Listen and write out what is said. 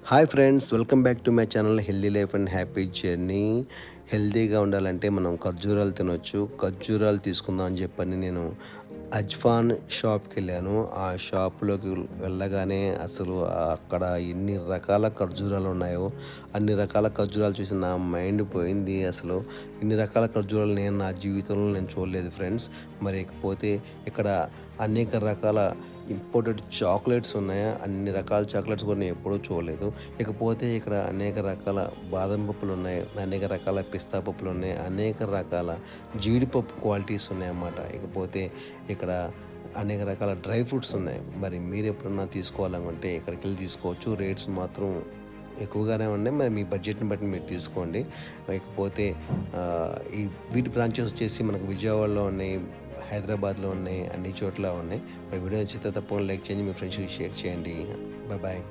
Hi friends, welcome back to my channel healthy life and happy journey. హెల్తీగా ఉండాలంటే మనం ఖర్జూరాలు తినొచ్చు. ఖర్జూరాలు తీసుకుందాం అని చెప్పని నేను అజ్ఫాన్ షాప్కి వెళ్ళాను. ఆ షాప్లోకి వెళ్ళగానే అసలు అక్కడ ఎన్ని రకాల ఖర్జూరాలు ఉన్నాయో, అన్ని రకాల ఖర్జూరాలు చూసి నా మైండ్ పోయింది. అసలు ఇన్ని రకాల ఖర్జూరాలు నా జీవితంలో నేను చూడలేదు ఫ్రెండ్స్. మరి ఇకపోతే ఇక్కడ అనేక రకాల ఇంపోర్టెడ్ చాక్లెట్స్ ఉన్నాయా, అన్ని రకాల చాక్లెట్స్ కూడా నేను ఎప్పుడూ చూడలేదు. ఇకపోతే ఇక్కడ అనేక రకాల బాదం పప్పులు ఉన్నాయి, అనేక రకాల పిస్తా పప్పులు ఉన్నాయి, అనేక రకాల జీడిపప్పు క్వాలిటీస్ ఉన్నాయన్నమాట. ఇకపోతే ఇక్కడ అనేక రకాల డ్రై ఫ్రూట్స్ ఉన్నాయి. మరి మీరు ఎప్పుడన్నా తీసుకోవాలనుకుంటే ఇక్కడికి వెళ్ళి తీసుకోవచ్చు. రేట్స్ మాత్రం ఎక్కువగానే ఉన్నాయి. మరి మీ బడ్జెట్ని బట్టి మీరు తీసుకోండి. ఇకపోతే ఈ వీటి బ్రాంచెస్ వచ్చేసి మనకు విజయవాడలో ఉన్నాయి, హైదరాబాద్లో ఉన్నాయి, అన్ని చోట్ల ఉన్నాయి. మరి వీడియో నచ్చితే తప్పకుండా లైక్ చేయండి, మీ ఫ్రెండ్స్కి షేర్ చేయండి. Bye bye.